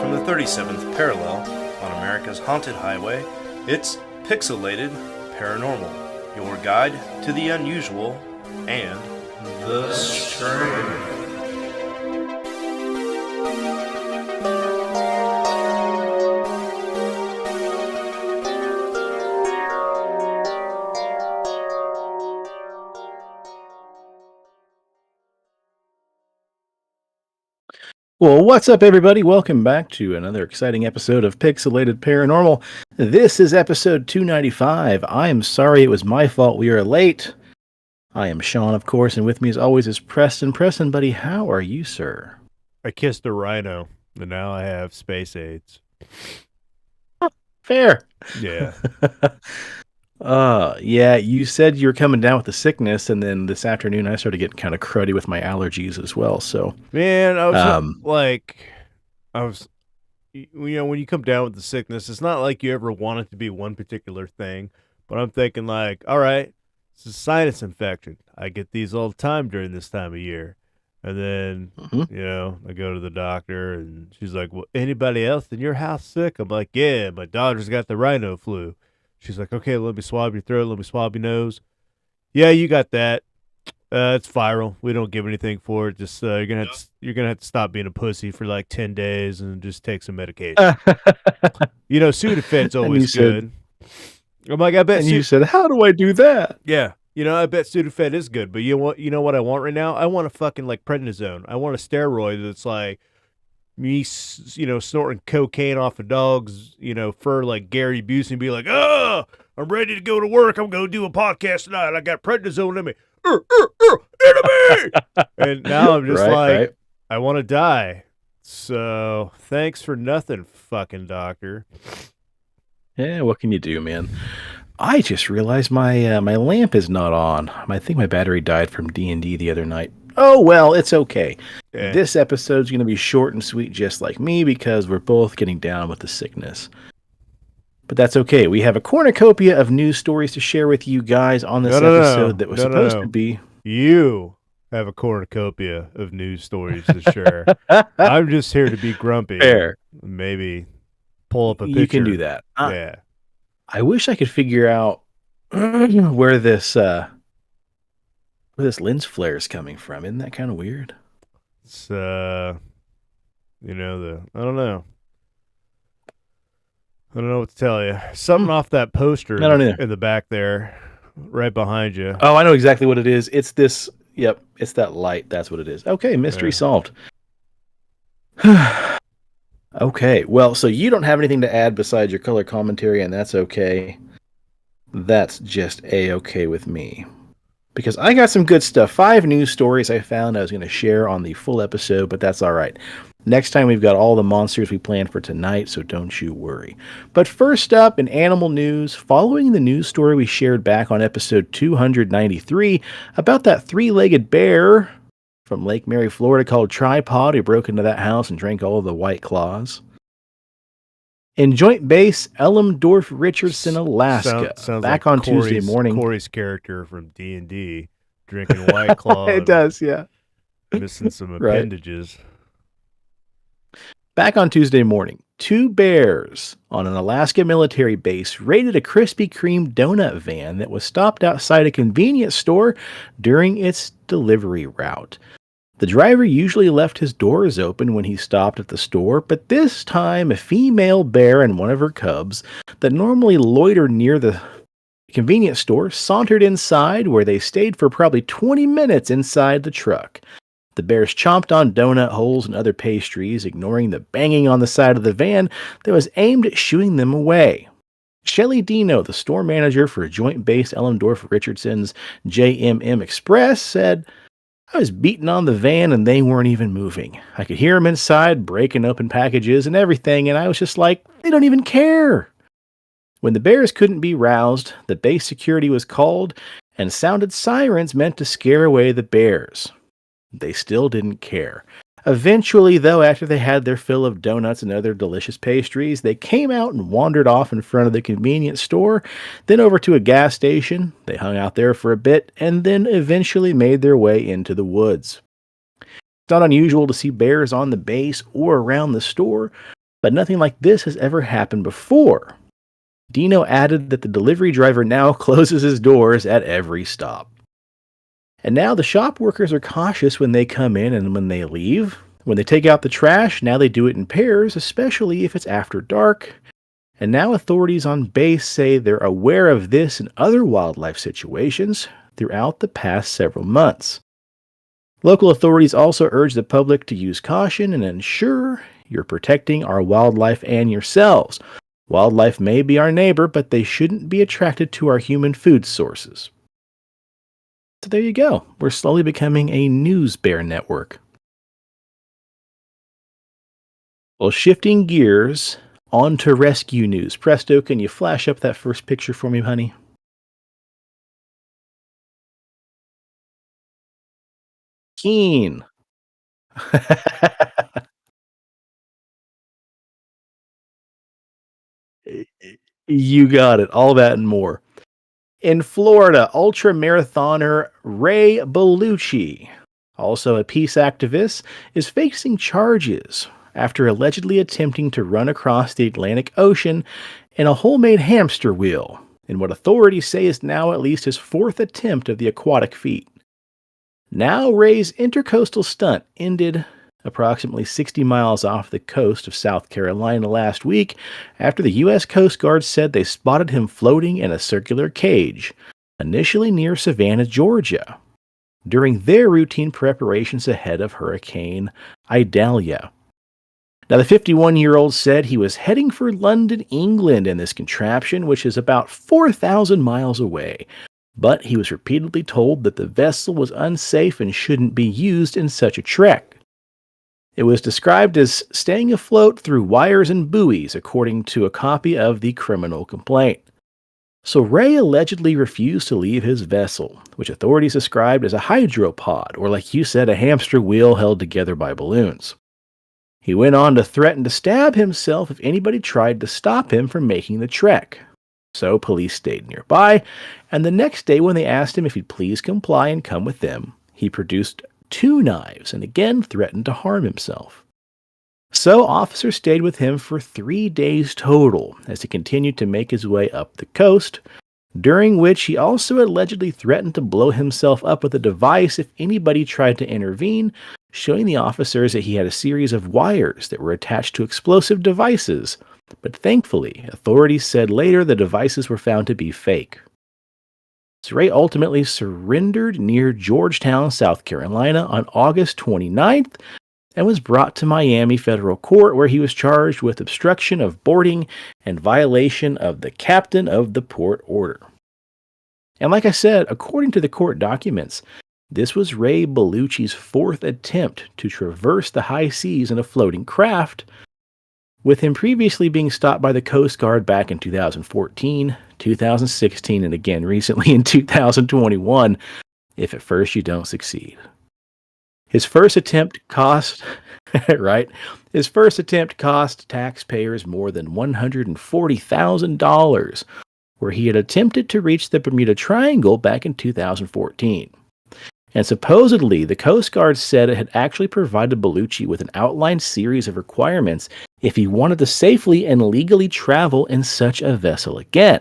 from the 37th parallel on America's haunted highway, it's Pixelated Paranormal, your guide to the unusual and the strange. Well, what's up, everybody? Welcome back to another exciting episode of Pixelated Paranormal. This is episode 295. I am sorry it was my fault we are late. I am Shawn, of course, and with me as always is Preston. Preston, buddy, how are you, sir? I kissed a rhino, and now I have space AIDS. Fair. Yeah. Yeah, you said you were coming down with the sickness, and then this afternoon I started getting kind of cruddy with my allergies as well, so... Man, I was when you come down with the sickness, it's not like you ever want it to be one particular thing, but I'm thinking like, all right, it's a sinus infection. I get these all the time during this time of year. And then, I go to the doctor, and she's like, well, anybody else in your house sick? I'm like, yeah, my daughter's got the rhino flu. She's like, okay, let me swab your throat, let me swab your nose. Yeah, you got that. It's viral. We don't give anything for it. Just you're gonna have to stop being a pussy for like 10 days and just take some medication. Sudafed's always good. I'm like, I bet. And you said, how do I do that? Yeah, I bet Sudafed is good. But you know what I want right now? I want a fucking like prednisone. I want a steroid that's like me, snorting cocaine off a dog's, fur like Gary Busey, and be like, I'm ready to go to work. I'm going to do a podcast tonight. I got prednisone in me. Enemy! And now I'm just right. I want to die. So thanks for nothing, fucking doctor. Yeah, what can you do, man? I just realized my lamp is not on. I think my battery died from D&D the other night. Oh, well, it's okay. Yeah. This episode's going to be short and sweet just like me because we're both getting down with the sickness. But that's okay. We have a cornucopia of news stories to share with you guys on this episode that was supposed to be... You have a cornucopia of news stories to share. I'm just here to be grumpy. Fair. Maybe pull up a picture. You can do that. Yeah. I wish I could figure out where this lens flare is coming from. Isn't that kind of weird? It's I don't know. I don't know what to tell you. Something off that poster in the back there, right behind you. Oh, I know exactly what it is. It's this. Yep, it's that light. That's what it is. Okay, mystery solved. Okay, well, so you don't have anything to add besides your color commentary, and that's okay. That's just A-okay with me. Because I got some good stuff. 5 news stories I found I was going to share on the full episode, but that's all right. Next time we've got all the monsters we planned for tonight, so don't you worry. But first up, in animal news, following the news story we shared back on episode 293 about that 3-legged bear from Lake Mary, Florida called Tripod who broke into that house and drank all of the White Claws. In Joint Base, Elmdorf, Richardson, Alaska. Sounds back like on Tuesday morning. Corey's character from D&D drinking White Claw. It does, yeah. Missing some appendages. Back on Tuesday morning, 2 bears on an Alaska military base raided a Krispy Kreme donut van that was stopped outside a convenience store during its delivery route. The driver usually left his doors open when he stopped at the store, but this time a female bear and one of her cubs that normally loiter near the convenience store sauntered inside, where they stayed for probably 20 minutes inside the truck. The bears chomped on donut holes and other pastries, ignoring the banging on the side of the van that was aimed at shooing them away. Shelley Dino, the store manager for Joint Base Elmdorf Richardson's JMM Express, said, I was beating on the van and they weren't even moving. I could hear them inside breaking open packages and everything, and I was just like, they don't even care. When the bears couldn't be roused, the base security was called and sounded sirens meant to scare away the bears. They still didn't care. Eventually, though, after they had their fill of donuts and other delicious pastries, they came out and wandered off in front of the convenience store, then over to a gas station. They hung out there for a bit, and then eventually made their way into the woods. It's not unusual to see bears on the base or around the store, but nothing like this has ever happened before. Dino added that the delivery driver now closes his doors at every stop. And now the shop workers are cautious when they come in and when they leave. When they take out the trash, now they do it in pairs, especially if it's after dark. And now authorities on base say they're aware of this and other wildlife situations throughout the past several months. Local authorities also urge the public to use caution and ensure you're protecting our wildlife and yourselves. Wildlife may be our neighbor, but they shouldn't be attracted to our human food sources. So there you go. We're slowly becoming a news bear network. Well, shifting gears onto rescue news. Presto, can you flash up that first picture for me, honey? Keen. You got it. All that and more. In Florida, ultra marathoner Ray Bellucci, also a peace activist, is facing charges after allegedly attempting to run across the Atlantic Ocean in a homemade hamster wheel, in what authorities say is now at least his fourth attempt of the aquatic feat. Now, Ray's intercoastal stunt ended approximately 60 miles off the coast of South Carolina last week after the U.S. Coast Guard said they spotted him floating in a circular cage, initially near Savannah, Georgia, during their routine preparations ahead of Hurricane Idalia. Now, the 51-year-old said he was heading for London, England in this contraption, which is about 4,000 miles away, but he was repeatedly told that the vessel was unsafe and shouldn't be used in such a trek. It was described as staying afloat through wires and buoys, according to a copy of the criminal complaint. So Ray allegedly refused to leave his vessel, which authorities described as a hydropod, or like you said, a hamster wheel held together by balloons. He went on to threaten to stab himself if anybody tried to stop him from making the trek. So police stayed nearby, and the next day when they asked him if he'd please comply and come with them, he produced 2 knives and again threatened to harm himself. So officers stayed with him for 3 days total as he continued to make his way up the coast, during which he also allegedly threatened to blow himself up with a device if anybody tried to intervene, showing the officers that he had a series of wires that were attached to explosive devices. But thankfully, authorities said later the devices were found to be fake. Ray ultimately surrendered near Georgetown, South Carolina on August 29th and was brought to Miami Federal Court, where he was charged with obstruction of boarding and violation of the captain of the port order. And like I said, according to the court documents, this was Ray Bellucci's 4th attempt to traverse the high seas in a floating craft, with him previously being stopped by the Coast Guard back in 2014, 2016, and again recently in 2021, if at first you don't succeed. His first attempt cost, right? His first attempt cost taxpayers more than $140,000, where he had attempted to reach the Bermuda Triangle back in 2014. And supposedly, the Coast Guard said it had actually provided Bellucci with an outlined series of requirements if he wanted to safely and legally travel in such a vessel again.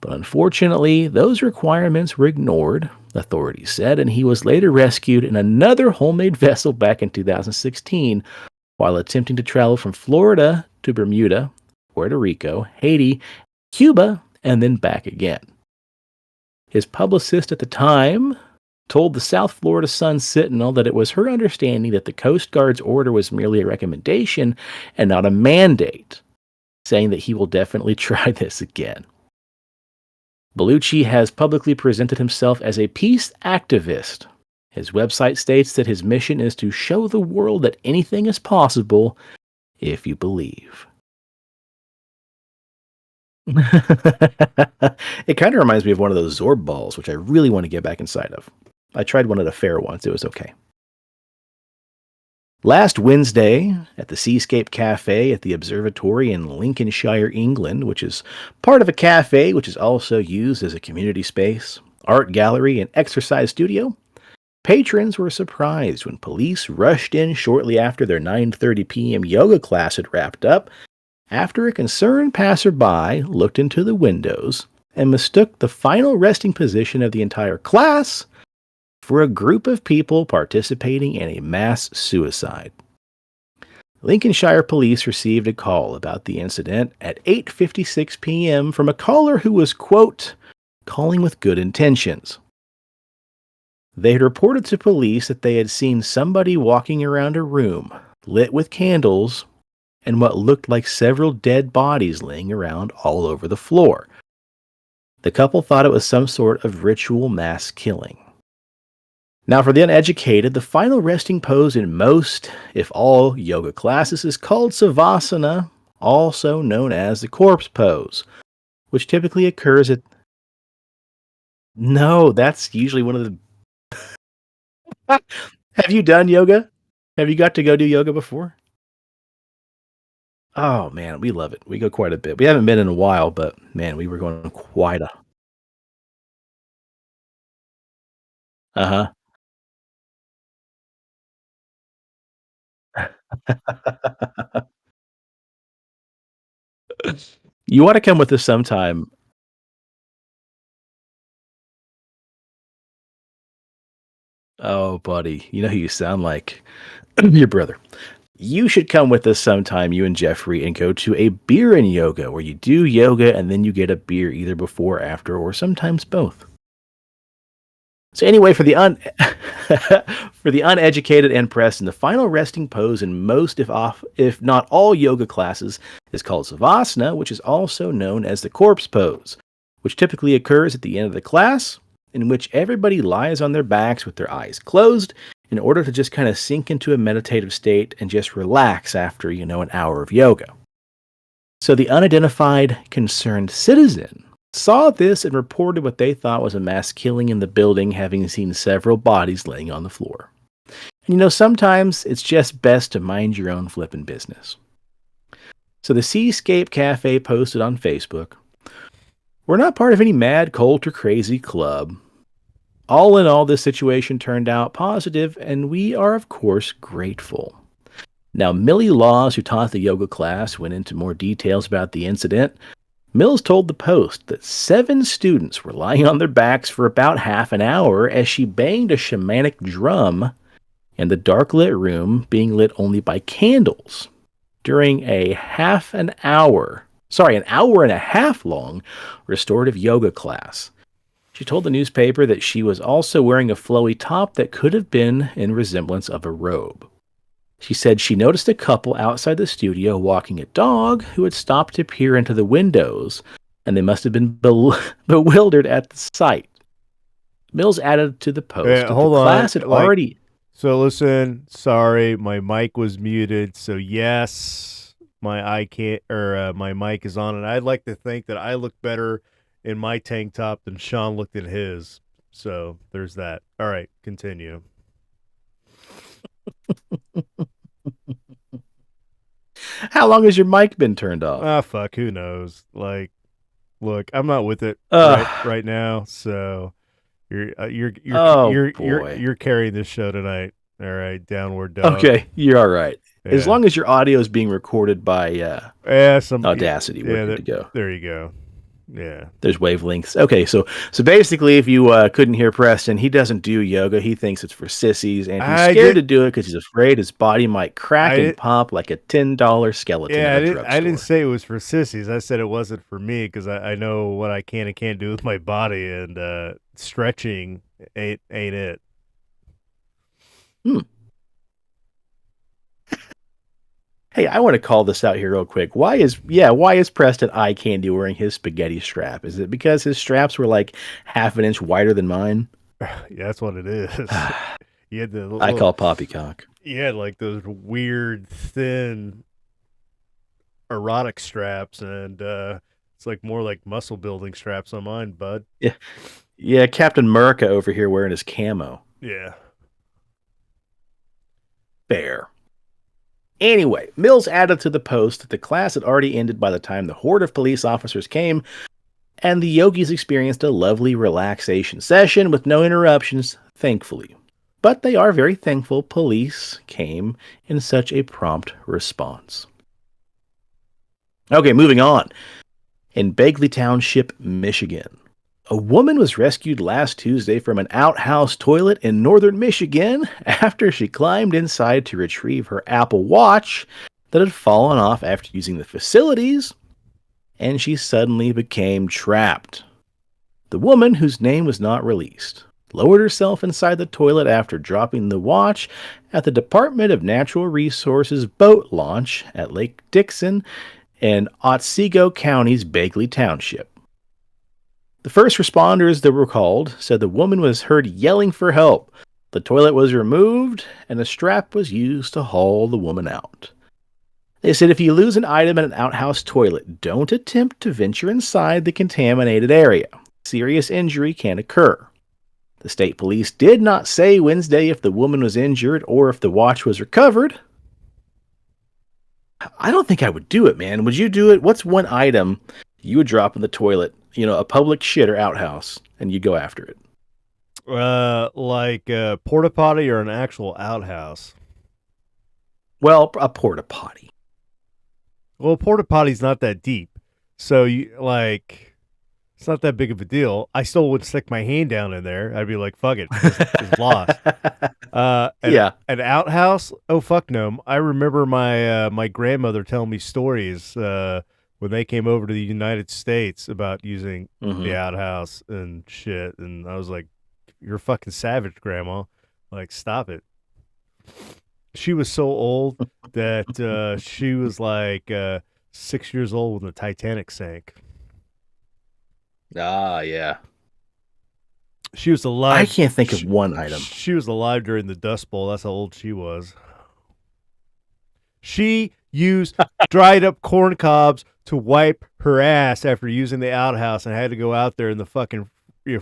But unfortunately, those requirements were ignored, authorities said, and he was later rescued in another homemade vessel back in 2016 while attempting to travel from Florida to Bermuda, Puerto Rico, Haiti, Cuba, and then back again. His publicist at the time told the South Florida Sun-Sentinel that it was her understanding that the Coast Guard's order was merely a recommendation and not a mandate, saying that he will definitely try this again. Bellucci has publicly presented himself as a peace activist. His website states that his mission is to show the world that anything is possible if you believe. It kind of reminds me of one of those Zorb balls, which I really want to get back inside of. I tried one at a fair once. It was okay. Last Wednesday, at the Seascape Cafe at the Observatory in Lincolnshire, England, which is part of a cafe which is also used as a community space, art gallery, and exercise studio, Patrons were surprised when police rushed in shortly after their 9:30 p.m. yoga class had wrapped up, after a concerned passerby looked into the windows and mistook the final resting position of the entire class for a group of people participating in a mass suicide. Lincolnshire police received a call about the incident at 8:56 p.m. from a caller who was, quote, calling with good intentions. They had reported to police that they had seen somebody walking around a room lit with candles and what looked like several dead bodies laying around all over the floor. The couple thought it was some sort of ritual mass killing. Now, for the uneducated, the final resting pose in most, if all, yoga classes is called savasana, also known as the corpse pose, which typically occurs at... No, that's usually one of the... Have you done yoga? Have you got to go do yoga before? Oh, man, we love it. We go quite a bit. We haven't been in a while, but, man, we were going quite a... Uh-huh. You want to come with us sometime. Oh, buddy, you know who you sound like? Your brother. You should come with us sometime, you and Jeffrey, and go to a beer and yoga where you do yoga and then you get a beer either before, after, or sometimes both. So anyway, for the for the uneducated and Preston, the final resting pose in most, if not all, yoga classes is called savasana, which is also known as the corpse pose, which typically occurs at the end of the class, in which everybody lies on their backs with their eyes closed in order to just kind of sink into a meditative state and just relax after, an hour of yoga. So the unidentified concerned citizen saw this and reported what they thought was a mass killing in the building, having seen several bodies laying on the floor. And sometimes it's just best to mind your own flippin' business. So the Seascape Cafe posted on Facebook, "We're not part of any mad cult or crazy club. All in all, this situation turned out positive, and we are, of course, grateful." Now, Millie Laws, who taught the yoga class, went into more details about the incident. Mills told the Post that 7 students were lying on their backs for about half an hour as she banged a shamanic drum in the dark-lit room being lit only by candles during an hour and a half long restorative yoga class. She told the newspaper that she was also wearing a flowy top that could have been in resemblance of a robe. She said she noticed a couple outside the studio walking a dog who had stopped to peer into the windows, and they must have been bewildered at the sight. Mills added to the Post that the class had already... So listen, sorry, my mic was muted, so yes, my mic is on, and I'd like to think that I look better in my tank top than Shawn looked in his. So there's that. All right, continue. How long has your mic been turned off? Fuck, who knows? Like, look, I'm not with it right now, so you're carrying this show tonight. All right, downward dog. Okay, you're all right. Yeah. As long as your audio is being recorded by Audacity, we're good to go. There you go. Yeah. There's wavelengths. Okay, so basically, if you couldn't hear Preston, he doesn't do yoga. He thinks it's for sissies, and he's scared to do it because he's afraid his body might crack and pop like a $10 skeleton. Yeah, I didn't say it was for sissies. I said it wasn't for me because I know what I can and can't do with my body, and stretching ain't it. Hey, I want to call this out here real quick. Why is Preston eye candy wearing his spaghetti strap? Is it because his straps were like half an inch wider than mine? Yeah, that's what it is. You had I call poppycock. You had like those weird, thin, erotic straps, and it's like more like muscle building straps on mine, bud. Yeah, Captain America over here wearing his camo. Yeah. Fair. Anyway, Mills added to the Post that the class had already ended by the time the horde of police officers came, and the yogis experienced a lovely relaxation session with no interruptions, thankfully. but they are very thankful police came in such a prompt response. Okay, moving on. In Bagley Township, Michigan, a woman was rescued last Tuesday from an outhouse toilet in northern Michigan after she climbed inside to retrieve her Apple Watch that had fallen off after using the facilities, and she suddenly became trapped. The woman, whose name was not released, lowered herself inside the toilet after dropping the watch at the Department of Natural Resources boat launch at Lake Dixon in Otsego County's Bagley Township. The first responders that were called said the woman was heard yelling for help. The toilet was removed, and a strap was used to haul the woman out. They said if you lose an item in an outhouse toilet, don't attempt to venture inside the contaminated area. Serious injury can occur. The state police did not say Wednesday if the woman was injured or if the watch was recovered. I don't think I would do it, man. Would you do it? What's one item you would drop in the toilet, a public shit or outhouse, and you go after it? Like a porta potty or an actual outhouse? Well, a porta potty. Well, a porta potty's not that deep, so it's not that big of a deal. I still would stick my hand down in there. I'd be like, fuck it, it's lost. An outhouse? Oh, fuck no. I remember my grandmother telling me stories when they came over to the United States about using the outhouse and shit, and I was like, you're a fucking savage, Grandma. Like, stop it. She was so old that she was like 6 years old when the Titanic sank. Ah, yeah. She was alive. I can't think of one item. She was alive during the Dust Bowl. That's how old she was. She used dried up corn cobs to wipe her ass after using the outhouse and had to go out there in the fucking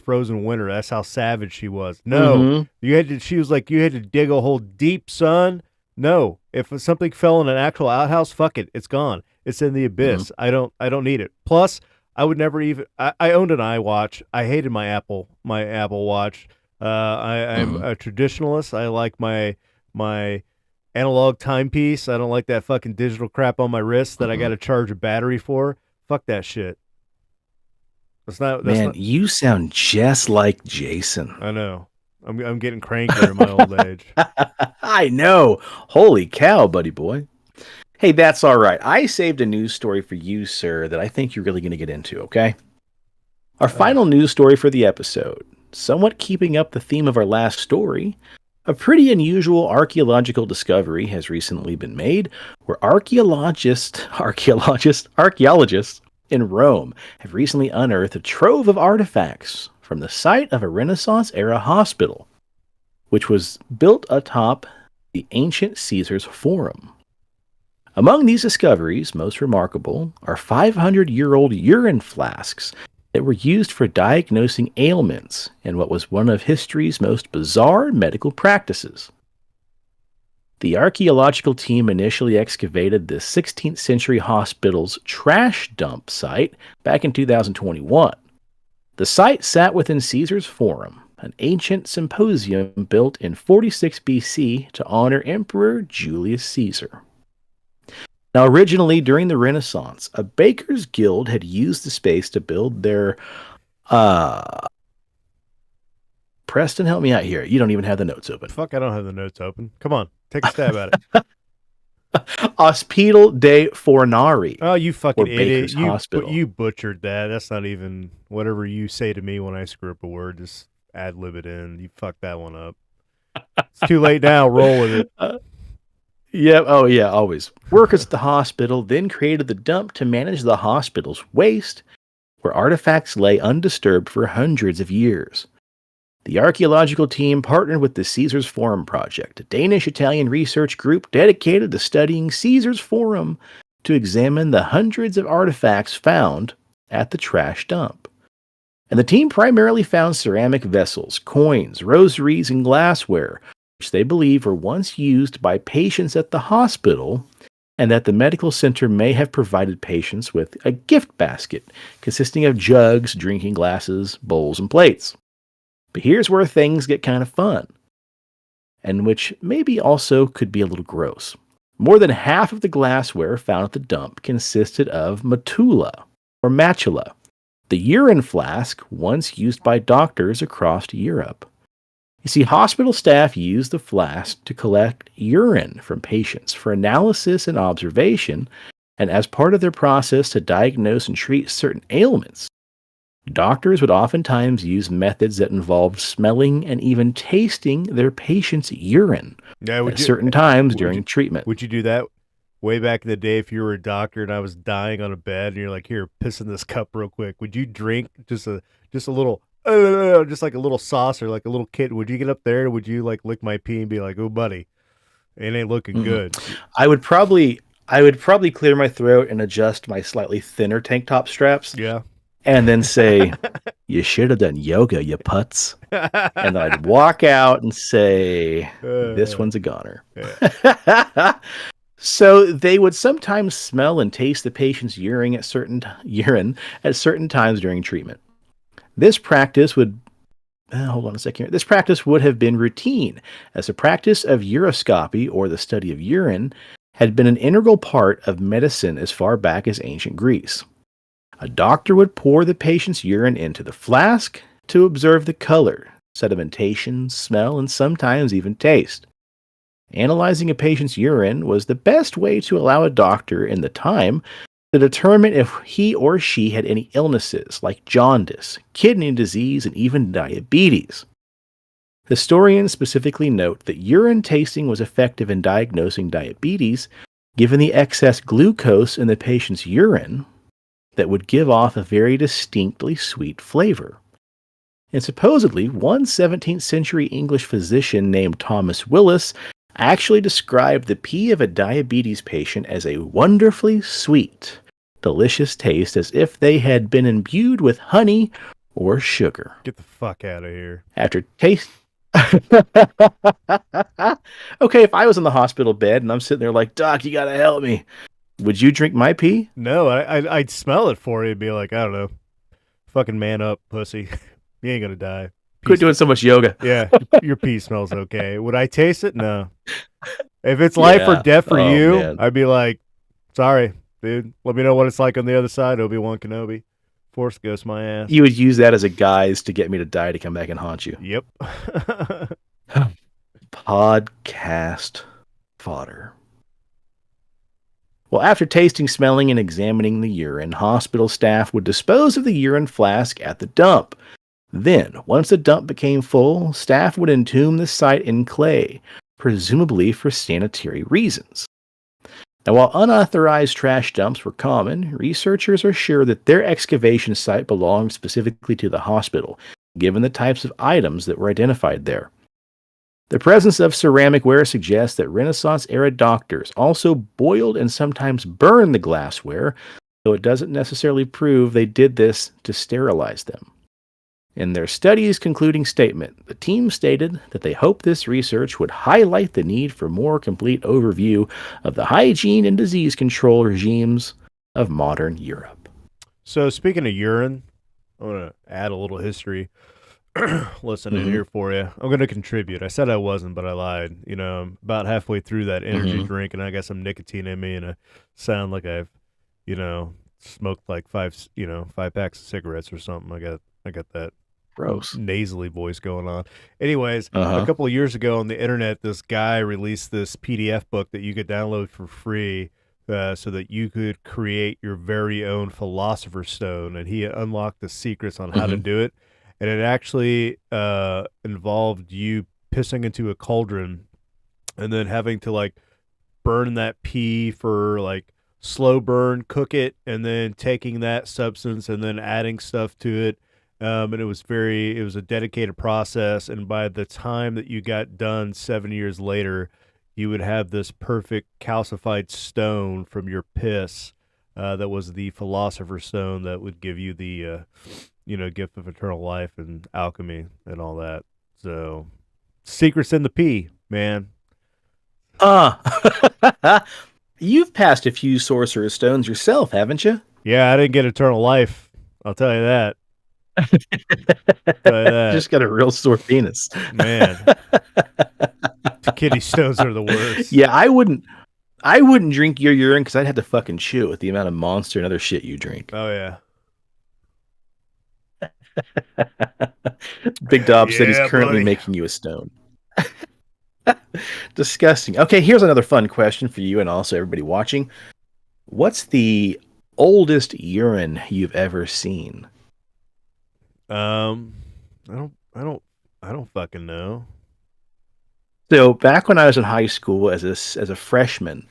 frozen winter. That's how savage she was. No, she was like, you had to dig a hole deep, son. No, if something fell in an actual outhouse, fuck it, it's gone. It's in the abyss. I don't need it. Plus, I would never even. I owned an iWatch. I hated my Apple Watch. I'm a traditionalist. I like my analog timepiece. I don't like that fucking digital crap on my wrist that I got to charge a battery for. Fuck that shit. You sound just like Jason. I know. I'm getting crankier in my old age. I know. Holy cow, buddy boy. Hey, that's all right. I saved a news story for you, sir, that I think you're really going to get into, okay? Our final news story for the episode, somewhat keeping up the theme of our last story, a pretty unusual archaeological discovery has recently been made where archaeologists in Rome have recently unearthed a trove of artifacts from the site of a Renaissance-era hospital, which was built atop the ancient Caesar's Forum. Among these discoveries, most remarkable are 500-year-old urine flasks that were used for diagnosing ailments in what was one of history's most bizarre medical practices. The archaeological team initially excavated the 16th century hospital's trash dump site back in 2021. The site sat within Caesar's Forum, an ancient symposium built in 46 BC to honor Emperor Julius Caesar. Now, originally, during the Renaissance, a baker's guild had used the space to build their... Preston, help me out here. You don't even have the notes open. Fuck, I don't have the notes open. Come on, take a stab at it. Hospital dei Fornari. Oh, you fucking idiot. Hospital. You butchered that. That's not even whatever you say to me when I screw up a word. Just ad-lib it in. You fucked that one up. It's too late now. Roll with it. Yep. Oh, yeah, always. Workers at the hospital then created the dump to manage the hospital's waste, where artifacts lay undisturbed for hundreds of years. The archaeological team partnered with the Caesar's Forum Project, a Danish-Italian research group dedicated to studying Caesar's Forum to examine the hundreds of artifacts found at the trash dump. And the team primarily found ceramic vessels, coins, rosaries, and glassware, which they believe were once used by patients at the hospital, and that the medical center may have provided patients with a gift basket consisting of jugs, drinking glasses, bowls, and plates. But here's where things get kind of fun. and which maybe also could be a little gross. More than half of the glassware found at the dump consisted of matula, the urine flask once used by doctors across Europe. You see, hospital staff used the flask to collect urine from patients for analysis and observation, and as part of their process to diagnose and treat certain ailments. Doctors would oftentimes use methods that involved smelling and even tasting their patient's urine at certain times during treatment. Would you do that way back in the day if you were a doctor and I was dying on a bed and you're like, here, piss in this cup real quick? Would you drink just a little, just like a little saucer, like a little kid? Would you get up there and would you like lick my pee and be like, oh, buddy, it ain't looking good? I would probably clear my throat and adjust my slightly thinner tank top straps. Yeah. And then say, you should have done yoga, you putz. And I'd walk out and say, this one's a goner. Yeah. So they would sometimes smell and taste the patient's urine at certain times during treatment. This practice would This practice would have been routine, as the practice of uroscopy, or the study of urine, had been an integral part of medicine as far back as ancient Greece. A doctor would pour the patient's urine into the flask to observe the color, sedimentation, smell, and sometimes even taste. Analyzing a patient's urine was the best way to allow a doctor in the time to determine if he or she had any illnesses like jaundice, kidney disease, and even diabetes. Historians specifically note that urine tasting was effective in diagnosing diabetes, given the excess glucose in the patient's urine that would give off a very distinctly sweet flavor. And supposedly, one 17th century English physician named Thomas Willis actually described the pee of a diabetes patient as a wonderfully sweet, delicious taste, as if they had been imbued with honey or sugar. Get the fuck out of here. After taste... Okay, if I was in the hospital bed and I'm sitting there like, Doc, you gotta help me, would you drink my pee? No, I'd smell it for you and be like, I don't know, fucking man up, pussy. You ain't gonna die. Quit doing so much yoga. Yeah, your pee smells okay. Would I taste it? No. If it's life or death for you, man, I'd be like, sorry, dude. Let me know what it's like on the other side, Obi-Wan Kenobi. Force Ghost my ass. You would use that as a guise to get me to die to come back and haunt you. Yep. Podcast fodder. Well, after tasting, smelling, and examining the urine, hospital staff would dispose of the urine flask at the dump. Then, once the dump became full, staff would entomb the site in clay, presumably for sanitary reasons. Now, while unauthorized trash dumps were common, researchers are sure that their excavation site belonged specifically to the hospital, given the types of items that were identified there. The presence of ceramic ware suggests that Renaissance-era doctors also boiled and sometimes burned the glassware, though it doesn't necessarily prove they did this to sterilize them. In their study's concluding statement, the team stated that they hoped this research would highlight the need for more complete overview of the hygiene and disease control regimes of modern Europe. So speaking of urine, I'm going to add a little history. Listen in here for you. I'm going to contribute. I said I wasn't, but I lied. You know, I'm about halfway through that energy drink, and I got some nicotine in me, and I sound like I've, smoked like five packs of cigarettes or something. I got that gross nasally voice going on. Anyways, a couple of years ago on the internet, this guy released this PDF book that you could download for free, so that you could create your very own Philosopher's Stone, and he unlocked the secrets on how to do it. And it actually involved you pissing into a cauldron and then having to like burn that pee for like slow burn, cook it, and then taking that substance and then adding stuff to it. And it was a dedicated process. And by the time that you got done 7 years later, you would have this perfect calcified stone from your piss that was the Philosopher's Stone that would give you the gift of eternal life and alchemy and all that. So, secrets in the pee, man. You've passed a few Sorcerer's Stones yourself, haven't you? Yeah, I didn't get eternal life. I'll tell you that. Just got a real sore penis. Man. Kidney stones are the worst. Yeah, I wouldn't drink your urine because I'd have to fucking chew it with the amount of Monster and other shit you drink. Oh yeah. Big Dob said he's Yeah, currently buddy. making you a stone. Disgusting. Okay, here's another fun question for you and also everybody watching. What's the oldest urine you've ever seen? I don't fucking know. So back when I was in high school as a freshman,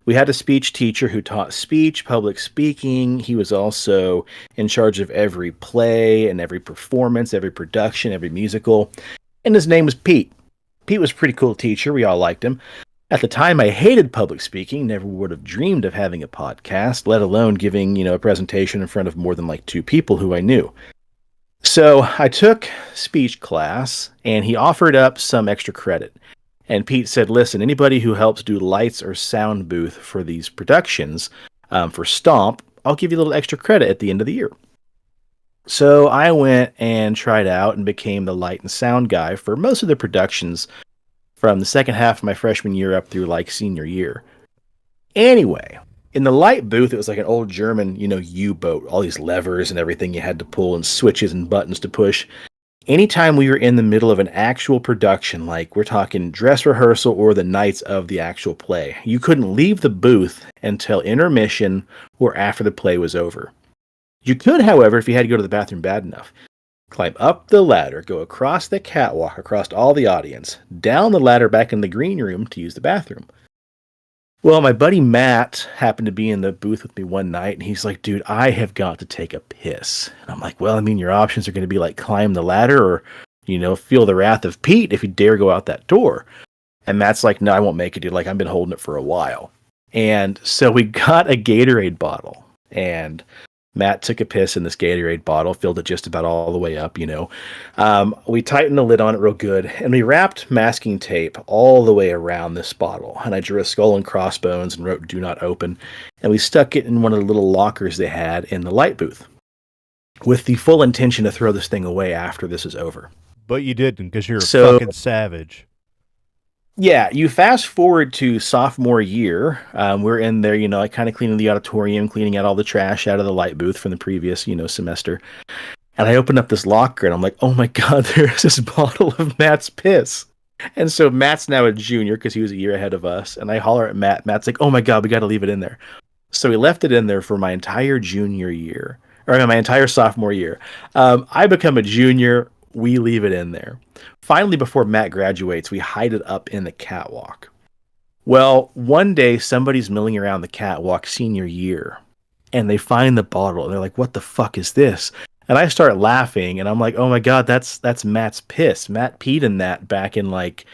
we had a speech teacher who taught speech, public speaking. He was also in charge of every play and every performance, every production, every musical. And his name was Pete. Pete was a pretty cool teacher. We all liked him. At the time, I hated public speaking, never would have dreamed of having a podcast, let alone giving, a presentation in front of more than like 2 people who I knew. So I took speech class, and he offered up some extra credit. And Pete said, listen, anybody who helps do lights or sound booth for these productions, for Stomp, I'll give you a little extra credit at the end of the year. So I went and tried out and became the light and sound guy for most of the productions from the second half of my freshman year up through like senior year. Anyway, in the light booth, it was like an old German, U-boat, all these levers and everything you had to pull and switches and buttons to push. Anytime we were in the middle of an actual production, like we're talking dress rehearsal or the nights of the actual play, you couldn't leave the booth until intermission or after the play was over. You could, however, if you had to go to the bathroom bad enough, climb up the ladder, go across the catwalk, across all the audience, down the ladder back in the green room to use the bathroom. Well, my buddy Matt happened to be in the booth with me one night, and he's like, dude, I have got to take a piss. And I'm like, well, your options are going to be like climb the ladder or, feel the wrath of Pete if you dare go out that door. And Matt's like, no, I won't make it, dude. Like, I've been holding it for a while. And so we got a Gatorade bottle, and Matt took a piss in this Gatorade bottle, filled it just about all the way up, We tightened the lid on it real good, and we wrapped masking tape all the way around this bottle. And I drew a skull and crossbones and wrote, do not open. And we stuck it in one of the little lockers they had in the light booth with the full intention to throw this thing away after this is over. But you didn't because you're a fucking savage. Yeah, you fast forward to sophomore year. We're in there, kind of cleaning the auditorium, cleaning out all the trash out of the light booth from the previous, semester. And I open up this locker and I'm like, oh my God, there's this bottle of Matt's piss. And so Matt's now a junior because he was a year ahead of us. And I holler at Matt. Matt's like, oh my God, we got to leave it in there. So we left it in there for my entire junior year, or my entire sophomore year. I become a junior. We leave it in there. Finally, before Matt graduates, we hide it up in the catwalk. Well, one day somebody's milling around the catwalk senior year, and they find the bottle, and they're like, what the fuck is this? And I start laughing, and I'm like, oh my God, that's Matt's piss. Matt peed in that back in like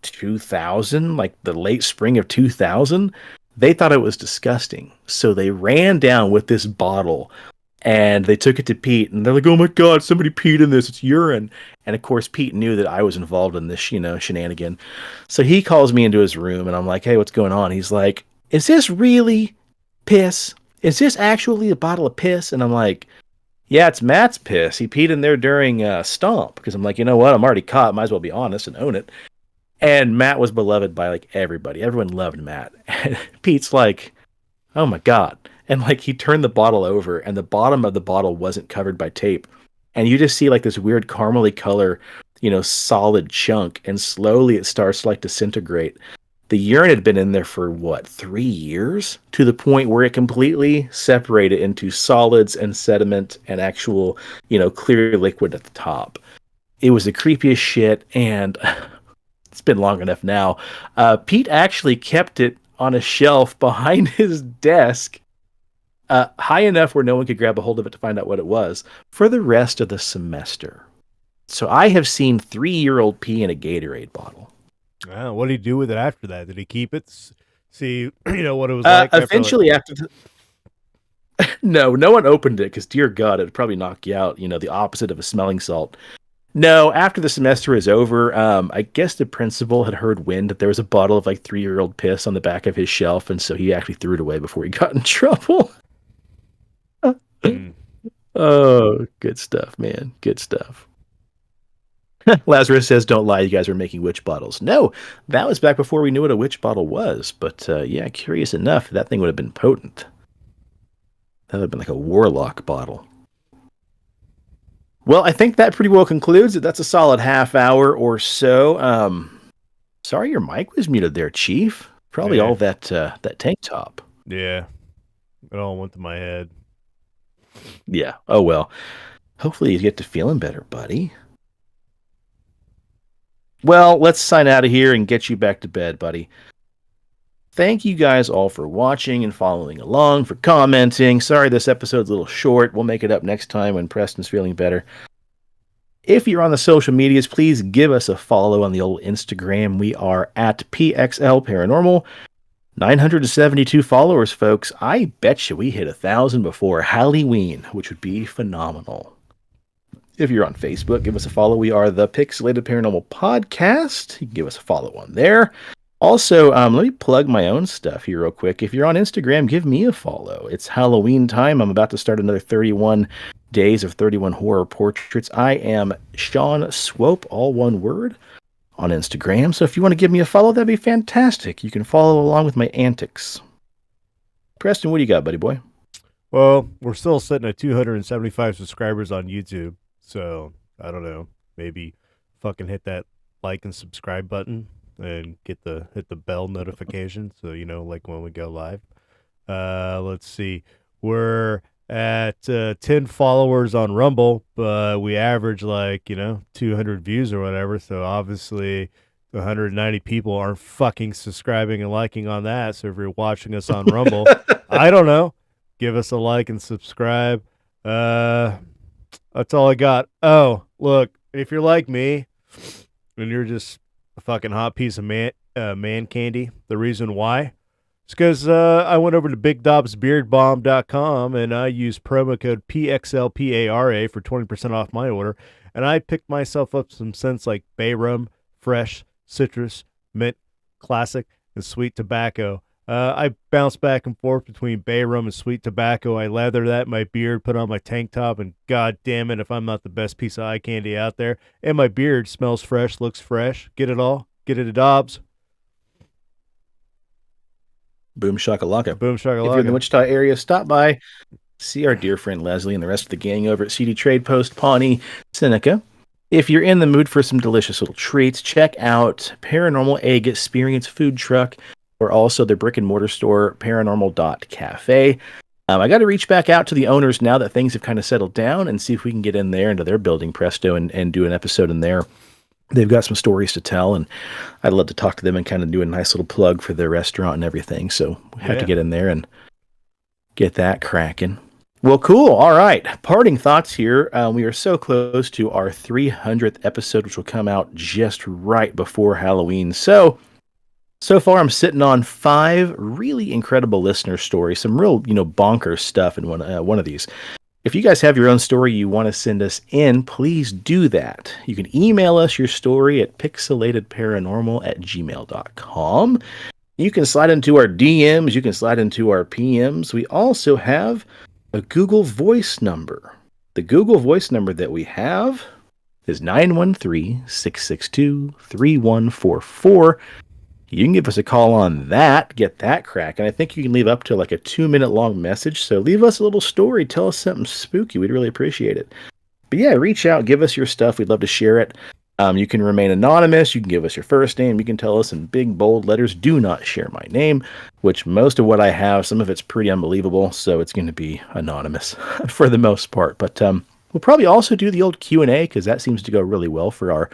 2000, like the late spring of 2000. They thought it was disgusting. So they ran down with this bottle, and they took it to Pete, and they're like, oh my God, somebody peed in this. It's urine. And of course, Pete knew that I was involved in this, shenanigan. So he calls me into his room, and I'm like, hey, what's going on? He's like, is this really piss? Is this actually a bottle of piss? And I'm like, yeah, it's Matt's piss. He peed in there during Stomp. Because I'm like, you know what? I'm already caught. Might as well be honest and own it. And Matt was beloved by like everybody. Everyone loved Matt. And Pete's like, oh my God. And like he turned the bottle over, and the bottom of the bottle wasn't covered by tape. And you just see like this weird caramely color, solid chunk. And slowly it starts to like disintegrate. The urine had been in there for 3 years, to the point where it completely separated into solids and sediment and actual, clear liquid at the top. It was the creepiest shit. And it's been long enough now. Pete actually kept it on a shelf behind his desk, high enough where no one could grab a hold of it to find out what it was, for the rest of the semester. So I have seen 3-year-old pee in a Gatorade bottle. What did he do with it after that? Did he keep it? See, what it was like? Eventually, after no one opened it because, dear God, it would probably knock you out. The opposite of a smelling salt. No, after the semester is over, I guess the principal had heard wind that there was a bottle of like 3-year-old piss on the back of his shelf, and so he actually threw it away before he got in trouble. Oh, good stuff, man. Good stuff. Lazarus says, don't lie, you guys were making witch bottles. No, that was back before we knew what a witch bottle was. But yeah, curious enough, that thing would have been potent. That would have been like a warlock bottle. Well, I think that pretty well concludes it. That's a solid half hour or so. Sorry your mic was muted there, Chief. Probably all that tank top. Yeah. It all went to my head. Yeah. Oh, well. Hopefully you get to feeling better, buddy. Well, let's sign out of here and get you back to bed, buddy. Thank you guys all for watching and following along, for commenting. Sorry this episode's a little short. We'll make it up next time when Preston's feeling better. If you're on the social medias, please give us a follow on the old Instagram. We are at PXL Paranormal. 972 followers, folks. I bet you we hit 1,000 before Halloween, which would be phenomenal. If you're on Facebook, give us a follow. We are the Pixelated Paranormal Podcast. You can give us a follow on there. Also, let me plug my own stuff here real quick. If you're on Instagram, give me a follow. It's Halloween time. I'm about to start another 31 days of 31 horror portraits. I am Shawn Swope, all one word, on Instagram. So if you want to give me a follow, that'd be fantastic. You can follow along with my antics. Preston, what do you got, buddy boy? Well, we're still sitting at 275 subscribers on YouTube. So, I don't know. Maybe fucking hit that like and subscribe button and hit the bell notification so you know, like when we go live. Let's see. We're at 10 followers on Rumble, but we average 200 views or whatever. So obviously 190 people aren't fucking subscribing and liking on that. So if you're watching us on Rumble, I don't know, give us a like and subscribe. That's all I got. Oh, look, if you're like me and you're just a fucking hot piece of man candy, the reason why is because I went over to BigDobsBeardBomb.com and I used promo code PXLPARA for 20% off my order, and I picked myself up some scents like bay rum, fresh, citrus, mint, classic, and sweet tobacco. I bounce back and forth between bay rum and sweet tobacco. I lather that in my beard, put on my tank top, and god damn it if I'm not the best piece of eye candy out there. And my beard smells fresh, looks fresh. Get it all? Get it at Dobbs. Boom shakalaka. Boom shakalaka. If you're in the Wichita area, stop by. See our dear friend Leslie and the rest of the gang over at CD Trade Post, Pawnee, Seneca. If you're in the mood for some delicious little treats, check out Paranormal Egg Experience Food Truck, or also their brick and mortar store, paranormal.cafe. I got to reach back out to the owners now that things have kind of settled down and see if we can get in there into their building, Presto, and do an episode in there. They've got some stories to tell, and I'd love to talk to them and kind of do a nice little plug for their restaurant and everything. So we have to get in there and get that cracking. Well, cool. All right. Parting thoughts here. We are so close to our 300th episode, which will come out just right before Halloween. So far I'm sitting on 5 really incredible listener stories, some real, bonkers stuff in one of these. If you guys have your own story you want to send us in, please do that. You can email us your story at pixelatedparanormal@gmail.com. You can slide into our DMs. You can slide into our PMs. We also have a Google Voice number. The Google Voice number that we have is 913-662-3144. You can give us a call on that, get that crack, and I think you can leave up to like a 2-minute long message. So leave us a little story, tell us something spooky. We'd really appreciate it. But yeah, reach out, give us your stuff. We'd love to share it. You can remain anonymous. You can give us your first name. You can tell us in big, bold letters, do not share my name, which most of what I have, some of it's pretty unbelievable, so it's going to be anonymous for the most part. But we'll probably also do the old Q&A because that seems to go really well for our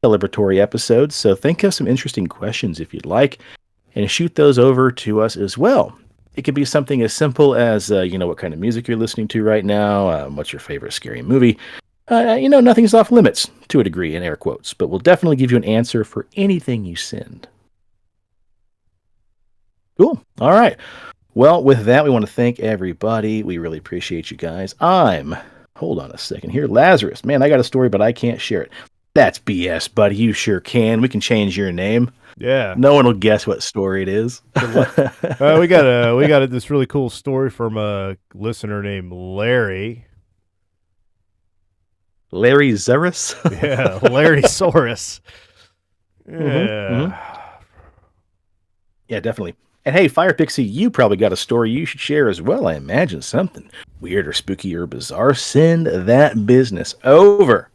celebratory episodes. So think of some interesting questions if you'd like, and shoot those over to us as well. It could be something as simple as, what kind of music you're listening to right now, what's your favorite scary movie. Nothing's off limits to a degree in air quotes, but we'll definitely give you an answer for anything you send. Cool. All right. Well, with that, we want to thank everybody. We really appreciate you guys. Hold on a second here. Lazarus. Man, I got a story, but I can't share it. That's BS, buddy. You sure can. We can change your name. Yeah. No one will guess what story it is. We got this really cool story from a listener named Larry. Larry Zerus. Yeah, Larry Saurus. Yeah. Mhm. Yeah, definitely. And hey, Fire Pixie, you probably got a story you should share as well. I imagine something weird or spooky or bizarre. Send that business over.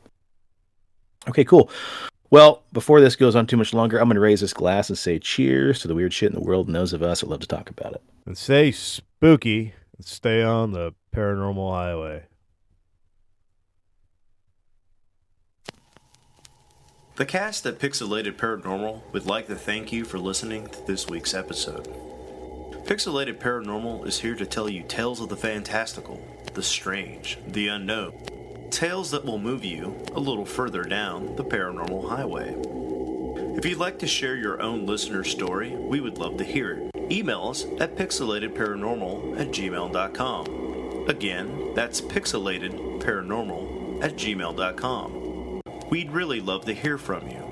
Okay, cool. Well, before this goes on too much longer, I'm going to raise this glass and say cheers to the weird shit in the world and those of us that love to talk about it. And stay spooky and stay on the paranormal highway. The cast at Pixelated Paranormal would like to thank you for listening to this week's episode. Pixelated Paranormal is here to tell you tales of the fantastical, the strange, the unknown. Tales that will move you a little further down the paranormal highway. If you'd like to share your own listener story, we would love to hear it. Email us at pixelatedparanormal@gmail.com. Again, that's pixelatedparanormal@gmail.com. We'd really love to hear from you.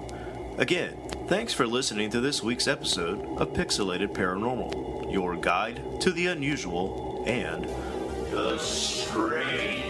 Again, thanks for listening to this week's episode of Pixelated Paranormal, your guide to the unusual and the strange.